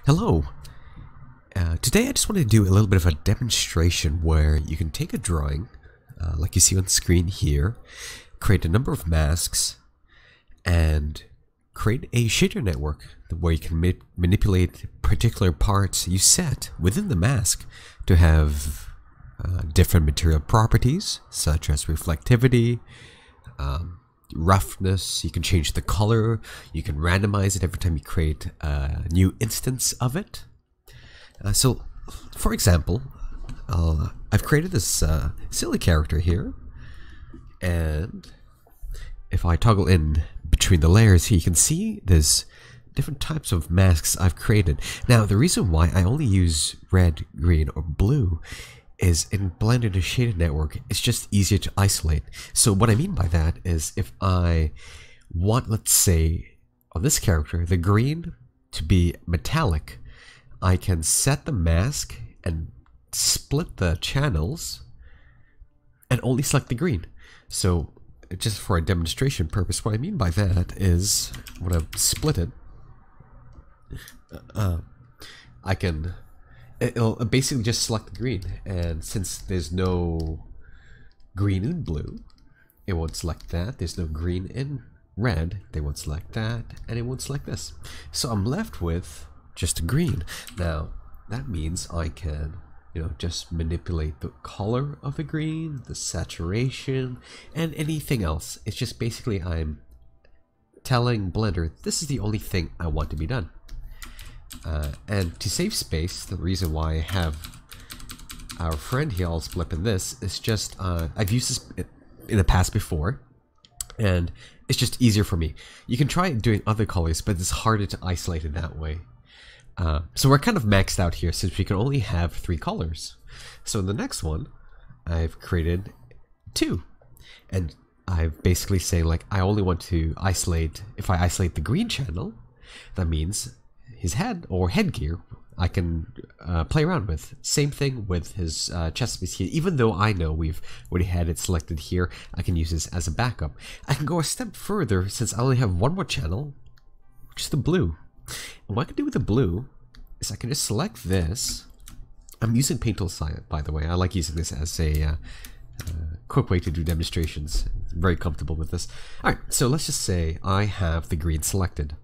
Hello! Today I just want to do a little bit of a demonstration where you can take a drawing, like you see on the screen here, create a number of masks, and create a shader network where you can manipulate particular parts you set within the mask to have different material properties, such as reflectivity, roughness. You can change the color, you can randomize it every time you create a new instance of it. So, for example, I've created this silly character here, and if I toggle in between the layers here, you can see there's different types of masks I've created. Now, the reason why I only use red, green, or blue is in Blender to Shaded Network, it's just easier to isolate. So what I mean by that is if I want, let's say, on this character, the green to be metallic, I can set the mask and split the channels and only select the green. So just for a demonstration purpose, what I mean by that is when I split it, it'll basically just select the green, and since there's no green in blue, it won't select that. There's no green in red, they won't select that, and it won't select this. So I'm left with just a green. Now that means I can, just manipulate the color of the green, the saturation, and anything else. It's just basically I'm telling Blender this is the only thing I want to be done. And to save space, the reason why I have our friend here all split in this is just I've used this in the past before, and it's just easier for me. You can try doing other colors, but it's harder to isolate it that way. So we're kind of maxed out here since we can only have 3 colors. So in the next one, I've created 2, and I've basically saying like I only want to isolate. If I isolate the green channel, that means his head or headgear I can play around with. Same thing with his chest piece here. Even though I know we've already had it selected here, I can use this as a backup. I can go a step further since I only have one more channel, which is the blue. And what I can do with the blue is I can just select this. I'm using Paint Tool, by the way. I like using this as a quick way to do demonstrations. I'm very comfortable with this. Alright, so let's just say I have the green selected.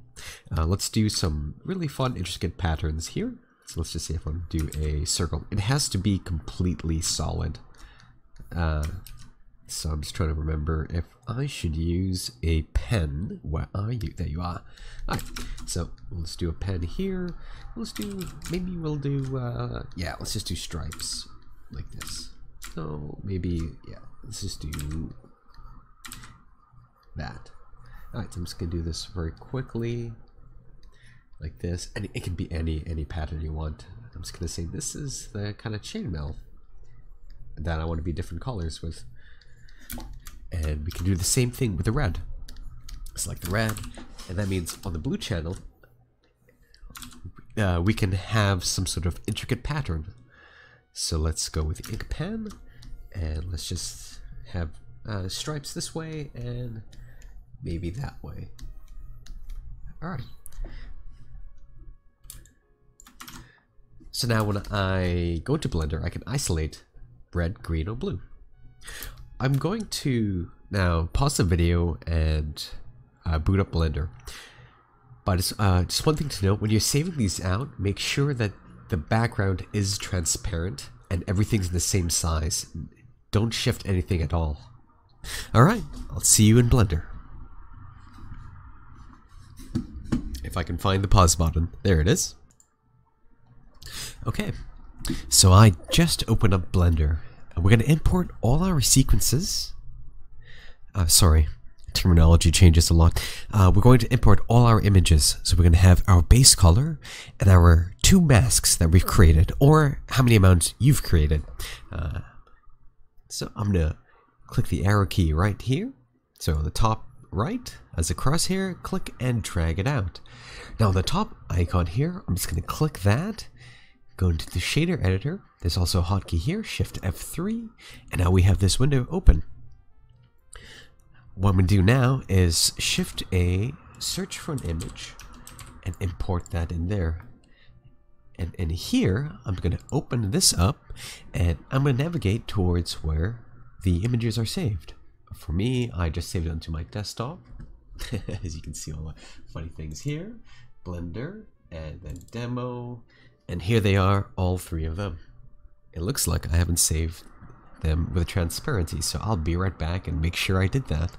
Let's do some really fun, intricate patterns here. So let's just say if I want to do a circle. It has to be completely solid. So I'm just trying to remember if I should use a pen. Where are you? There you are. Alright, so let's do a pen here. Maybe we'll do, yeah, let's just do stripes like this. So maybe, yeah, let's just do that. Alright, so I'm just going to do this very quickly, like this, and it can be any pattern you want. I'm just going to say this is the kind of chainmail that I want to be different colors with. And we can do the same thing with the red. Select the red, and that means on the blue channel, we can have some sort of intricate pattern. So let's go with ink pen, and let's just have stripes this way, and maybe that way. Alright. So now when I go to Blender, I can isolate red, green, or blue. I'm going to now pause the video and boot up Blender. But it's just one thing to note, when you're saving these out, make sure that the background is transparent and everything's in the same size. Don't shift anything at all. Alright, I'll see you in Blender. If I can find the pause button. There it is. Okay, so I just opened up Blender. We're going to import all our sequences. Sorry, terminology changes a lot. We're going to import all our images. So we're going to have our base color and our 2 masks that we've created, or how many amounts you've created. So I'm going to click the arrow key right here. So on the top right, as a crosshair, click and drag it out. Now on the top icon here, I'm just going to click that, go into the shader editor. There's also a hotkey here, Shift F3, and now we have this window open. What I'm going to do now is Shift A, search for an image, and import that in there. And in here, I'm going to open this up and I'm going to navigate towards where the images are saved. For me, I just saved it onto my desktop. As you can see all the funny things here. Blender, and then demo. And here they are, all three of them. It looks like I haven't saved them with transparency, so I'll be right back and make sure I did that.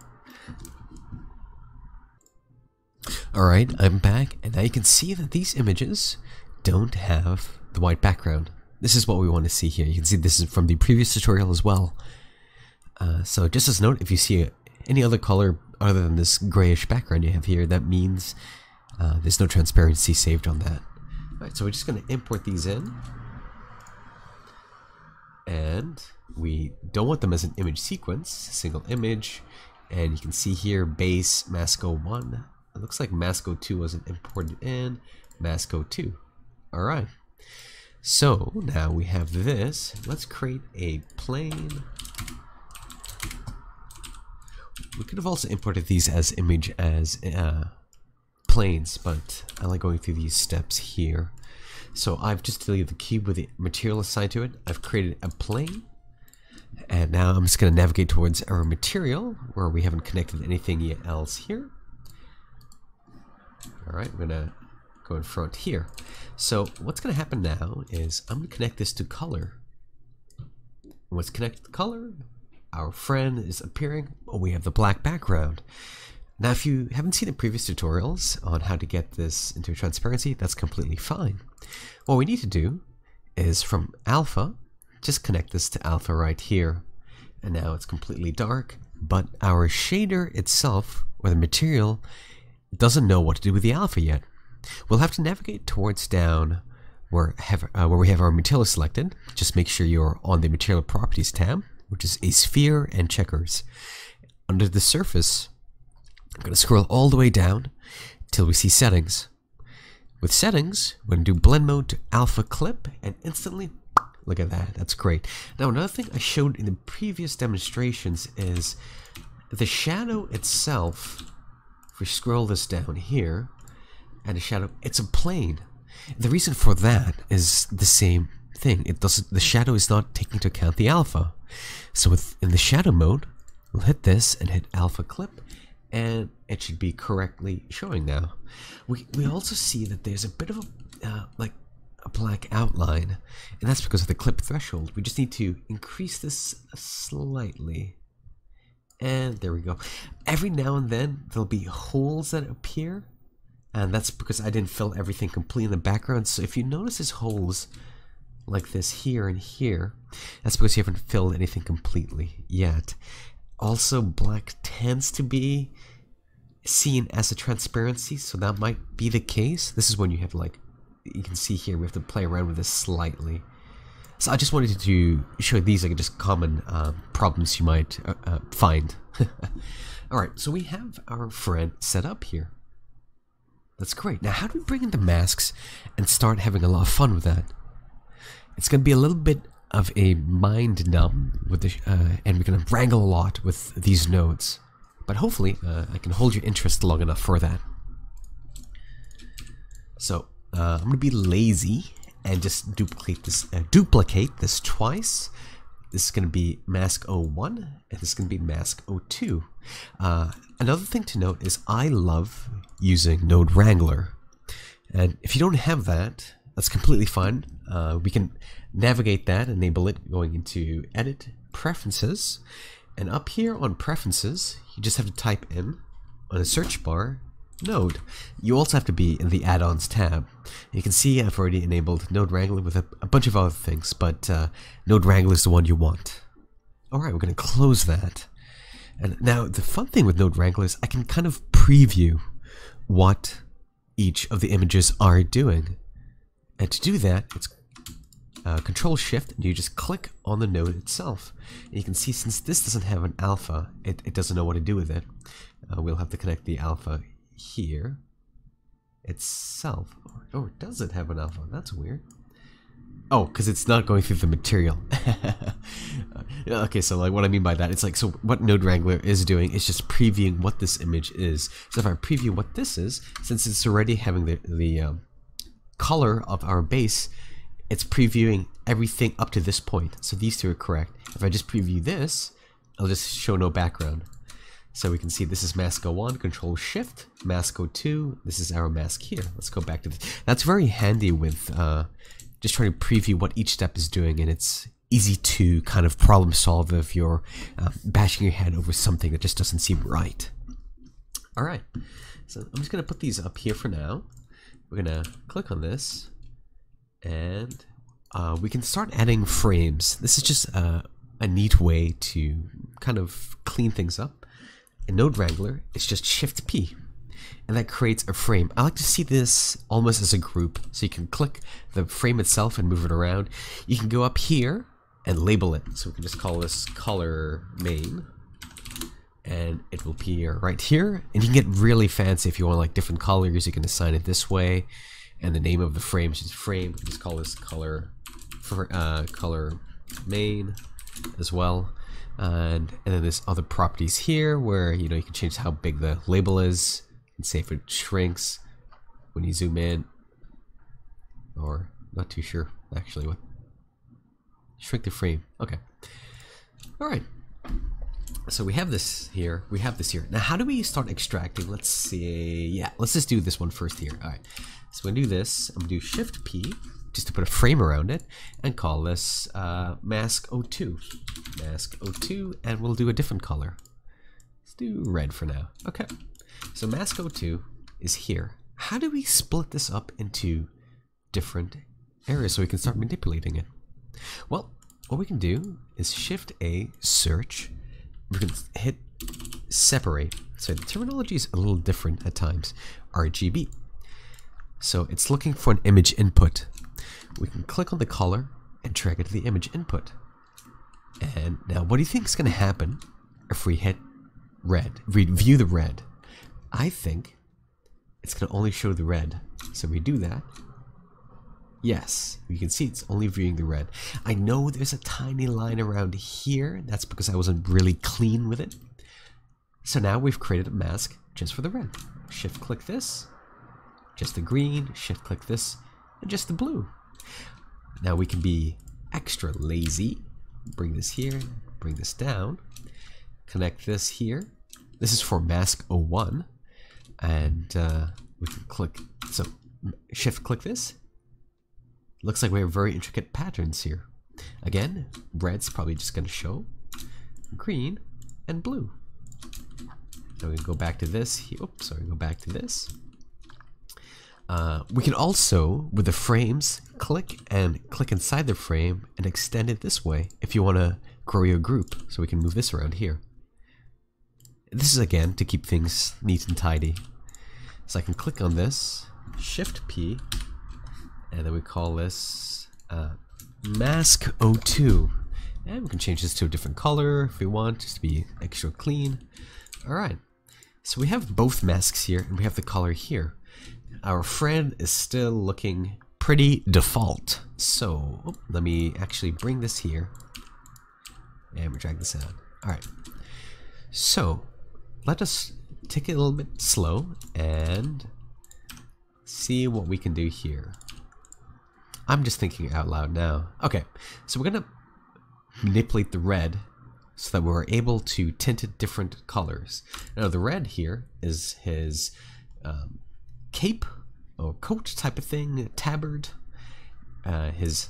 Alright, I'm back, and now you can see that these images don't have the white background. This is what we want to see here. You can see this is from the previous tutorial as well. So just as a note, if you see any other color other than this grayish background you have here, that means there's no transparency saved on that. Alright, so we're just going to import these in. And we don't want them as an image sequence, single image. And you can see here base mask 01. It looks like mask 02 wasn't imported in. Mask 02. Alright. So now we have this. Let's create a plane. We could have also imported these as image as planes, but I like going through these steps here. So I've just deleted the cube with the material assigned to it. I've created a plane. And now I'm just going to navigate towards our material where we haven't connected anything else here. Alright, we're going to go in front here. So what's going to happen now is I'm going to connect this to color. What's connected to color? Our friend is appearing. Oh, we have the black background. Now, if you haven't seen the previous tutorials on how to get this into transparency, that's completely fine. What we need to do is from alpha, just connect this to alpha right here. And now it's completely dark, but our shader itself, or the material, doesn't know what to do with the alpha yet. We'll have to navigate towards down where we have our material selected. Just make sure you're on the material properties tab, which is a sphere and checkers. Under the surface, I'm going to scroll all the way down till we see settings. With settings, we're going to do blend mode to alpha clip, and instantly, look at that, that's great. Now another thing I showed in the previous demonstrations is the shadow itself. If we scroll this down here, and the shadow, it's a plane. The reason for that is the same thing. The shadow is not taking into account the alpha. So in the shadow mode, we'll hit this and hit alpha clip, and it should be correctly showing now. We also see that there's a bit of a like a black outline, and that's because of the clip threshold. We just need to increase this slightly, and there we go. Every now and then there'll be holes that appear, and that's because I didn't fill everything completely in the background. So if you notice there's holes like this here and here, that's because you haven't filled anything completely yet. Also, black tends to be seen as a transparency, so that might be the case. This is when you have, like, you can see here, we have to play around with this slightly. So I just wanted to show these like just common problems you might find. Alright, so we have our friend set up here. That's great. Now how do we bring in the masks and start having a lot of fun with that? It's going to be a little bit of a mind numb with the, and we're going to wrangle a lot with these nodes. But hopefully I can hold your interest long enough for that. So I'm going to be lazy and just duplicate this twice. This is going to be mask 01 and this is going to be mask 02. Another thing to note is I love using Node Wrangler. And if you don't have that, that's completely fine. We can navigate that, enable it, going into Edit, Preferences, and up here on Preferences, you just have to type in, on the search bar, Node. You also have to be in the Add-ons tab. You can see I've already enabled Node Wrangler with a bunch of other things, but Node Wrangler is the one you want. Alright, we're going to close that. And now the fun thing with Node Wrangler is I can kind of preview what each of the images are doing. And to do that, it's Control Shift, and you just click on the node itself. And you can see since this doesn't have an alpha, it doesn't know what to do with it. We'll have to connect the alpha here itself. Or does it have an alpha? That's weird. Oh, because it's not going through the material. Okay, so like what I mean by that, it's like, so what Node Wrangler is doing is just previewing what this image is. So if I preview what this is, since it's already having the color of our base, it's previewing everything up to this point. So these two are correct. If I just preview this, it'll just show no background. So we can see this is mask 01, Control Shift, mask 02, this is our mask here. Let's go back to this. That's very handy with just trying to preview what each step is doing, and it's easy to kind of problem solve if you're bashing your head over something that just doesn't seem right. Alright, so I'm just going to put these up here for now. We're going to click on this, and we can start adding frames. This is just a neat way to kind of clean things up. In Node Wrangler, it's just Shift P, and that creates a frame. I like to see this almost as a group, so you can click the frame itself and move it around. You can go up here and label it, so we can just call this color main, and it will appear right here. And you can get really fancy if you want like different colors. You can assign it this way, and the name of the frame is frame. We can just call this color main as well. And then there's other properties here where you can change how big the label is, and say if it shrinks when you zoom in, or not too sure actually what. Shrink the frame. Okay. All right. So we have this here. We have this here. Now, how do we start extracting? Let's see. Yeah, let's just do this one first here. All right. So we're gonna do this. I'm gonna do Shift P just to put a frame around it, and call this mask 02. Mask 02, and we'll do a different color. Let's do red for now. Okay. So mask 02 is here. How do we split this up into different areas so we can start manipulating it? Well, what we can do is Shift A, search. We can hit separate. So the terminology is a little different at times. RGB. So it's looking for an image input. We can click on the color and drag it to the image input. And now what do you think is going to happen if we hit red? We view the red. I think it's going to only show the red. So we do that. Yes, you can see it's only viewing the red. I know there's a tiny line around here. That's because I wasn't really clean with it. So now we've created a mask just for the red. Shift click this, just the green, shift click this, and just the blue. Now we can be extra lazy. Bring this here, bring this down, connect this here. This is for mask 01, and we can click, so shift click this. Looks like we have very intricate patterns here. Again, red's probably just going to show, green, and blue. Now we can go back to this. Oops, sorry, go back to this. We can also, with the frames, click inside the frame and extend it this way if you want to grow your group. So we can move this around here. This is again to keep things neat and tidy. So I can click on this, Shift P, and then we call this mask 02. And we can change this to a different color if we want, just to be extra clean. Alright, so we have both masks here and we have the color here. Our friend is still looking pretty default. So let me actually bring this here and we drag this out. Alright, so let us take it a little bit slow and see what we can do here. I'm just thinking out loud now. Okay, so we're gonna manipulate the red so that we're able to tint it different colors. Now the red here is his cape or coat type of thing, tabard, his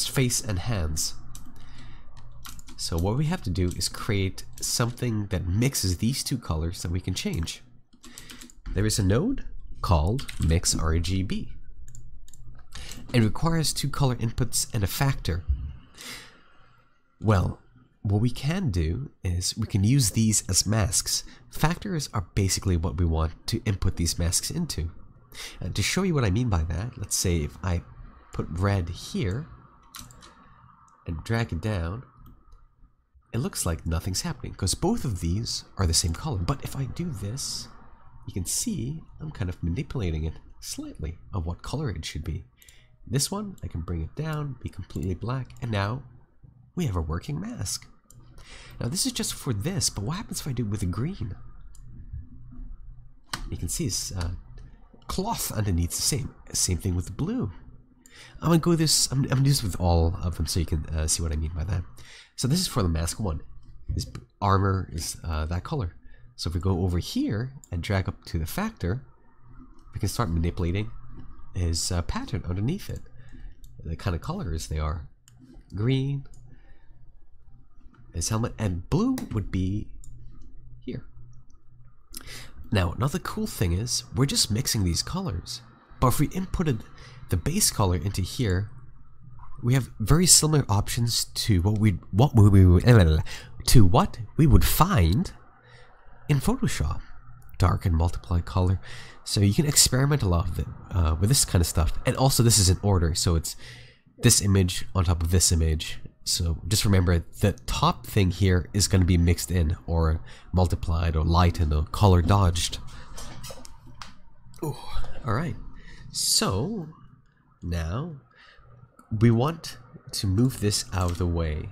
face and hands. So what we have to do is create something that mixes these two colors that we can change. There is a node called Mix RGB. It requires two color inputs and a factor. Well, what we can do is we can use these as masks. Factors are basically what we want to input these masks into. And to show you what I mean by that, let's say if I put red here and drag it down, it looks like nothing's happening because both of these are the same color. But if I do this, you can see I'm kind of manipulating it slightly of what color it should be. This one, I can bring it down, be completely black, and now we have a working mask. Now this is just for this, but what happens if I do it with a green? You can see it's cloth underneath the same. Same thing with the blue. I'm gonna go this. I'm gonna do this with all of them so you can see what I mean by that. So this is for the mask 1. His armor is that color. So if we go over here and drag up to the factor, we can start manipulating his pattern underneath it. The kind of colors they are. Green, his helmet, and blue would be here. Now another cool thing is we're just mixing these colors, but if we inputted the base color into here, we have very similar options to what we would find in Photoshop. Dark and multiply color, so you can experiment a lot with this kind of stuff. And also this is in order, so it's this image on top of this image. So just remember the top thing here is going to be mixed in or multiplied or lightened or color dodged. Alright, so now we want to move this out of the way.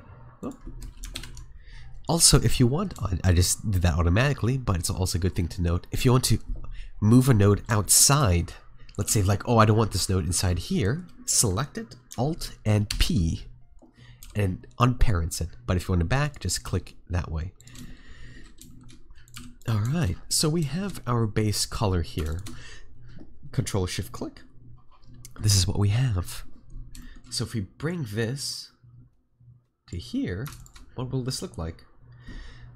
Also, if you want, I just did that automatically, but it's also a good thing to note. If you want to move a node outside, let's say like, oh, I don't want this node inside here, select it, Alt and P, and unparents it. But if you want it back, just click that way. Alright, so we have our base color here. Control Shift click. This is what we have. So if we bring this to here, what will this look like?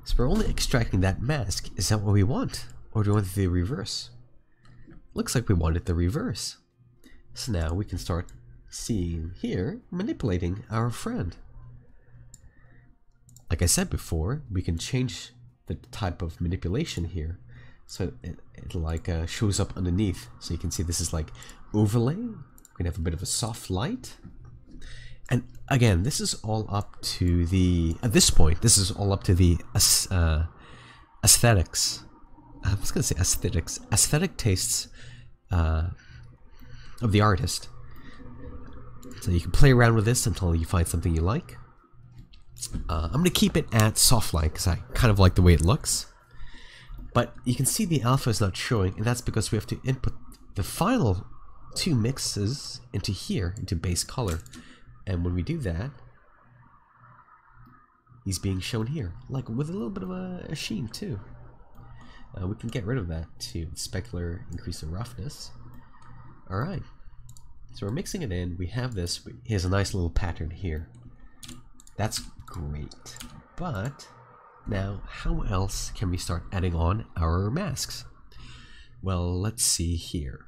So we're only extracting that mask. Is that what we want? Or do we want the reverse? Looks like we wanted the reverse. So now we can start seeing here, manipulating our friend. Like I said before, we can change the type of manipulation here. So it like shows up underneath. So you can see this is like overlay. We can have a bit of a soft light. And again, this is all up to the, at this point, this is all up to the aesthetics. I was going to say aesthetics. Aesthetic tastes of the artist. So you can play around with this until you find something you like. I'm going to keep it at soft light because I kind of like the way it looks. But you can see the alpha is not showing, and that's because we have to input the final 2 mixes into here, into base color. And when we do that, he's being shown here, like with a little bit of a sheen too. We can get rid of that to specular increase the roughness. Alright, so we're mixing it in. We have this. He has a nice little pattern here. That's great. But now, how else can we start adding on our masks? Well, let's see here.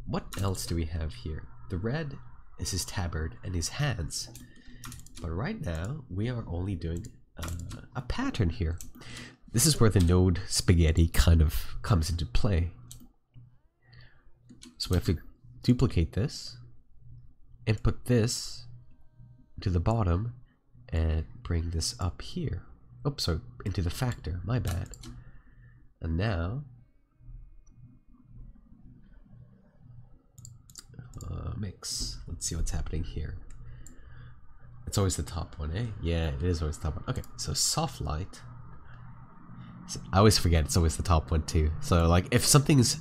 What else do we have here? The red is his tabard and his hands. But right now, we are only doing a pattern here. This is where the node spaghetti kind of comes into play. So we have to duplicate this, input this to the bottom, and bring this up here. Oops, sorry, into the factor, my bad. And now, mix. Let's see what's happening here. It's always the top one, eh? Yeah, it is always the top one. Okay, so soft light. So I always forget it's always the top one too. So like if something's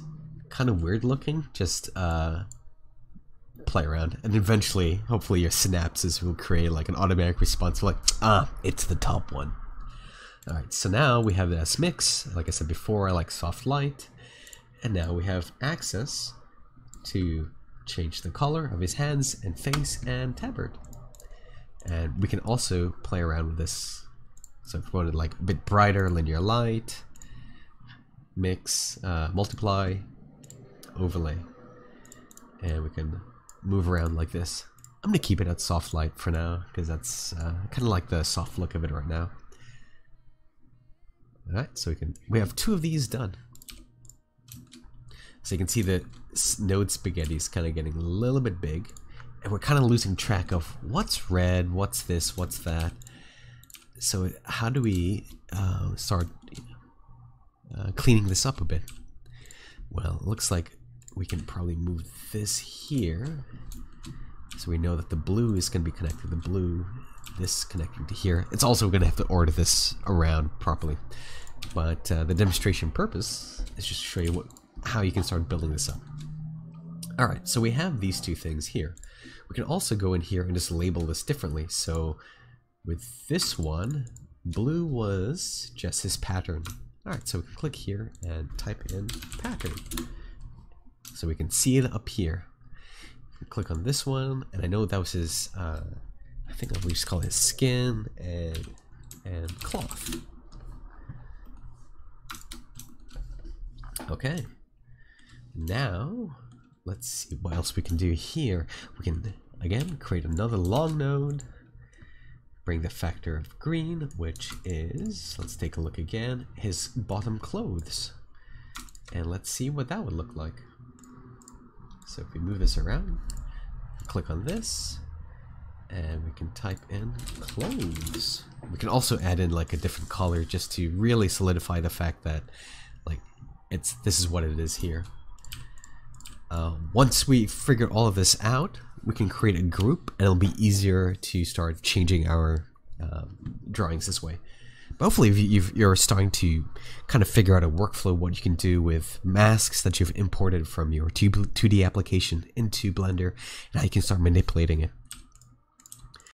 kind of weird looking, just play around, and eventually, hopefully your synapses will create like an automatic response like, it's the top one. Alright, so now we have this mix. Like I said before, I like soft light. And now we have access to change the color of his hands and face and tabard. And we can also play around with this. So if we wanted like a bit brighter, linear light, mix, multiply, overlay. And we can move around like this. I'm going to keep it at soft light for now, because that's kind of like the soft look of it right now. Alright, so we have 2 of these done. So you can see the node spaghetti is kind of getting a little bit big, and we're kind of losing track of what's red, what's this, what's that. So how do we start cleaning this up a bit? Well, it looks like we can probably move this here, so we know that the blue is going to be connected to the blue, this connecting to here. It's also going to have to order this around properly, but the demonstration purpose is just to show you how you can start building this up. Alright, so we have these two things here. We can also go in here and just label this differently. So with this one, blue was just his pattern. Alright, so we can click here and type in pattern. So we can see it up here. Click on this one, and I know that was his, I think we just call it skin and cloth. Okay, now let's see what else we can do here. We can again create another long node, bring the factor of green, which is, let's take a look again, his bottom clothes, and let's see what that would look like. So if we move this around, click on this, and we can type in clothes. We can also add in like a different color just to really solidify the fact that like this is what it is here. Once we figure all of this out, we can create a group, and it'll be easier to start changing our drawings this way. But hopefully you're starting to kind of figure out a workflow, what you can do with masks that you've imported from your 2D application into Blender, and how you can start manipulating it.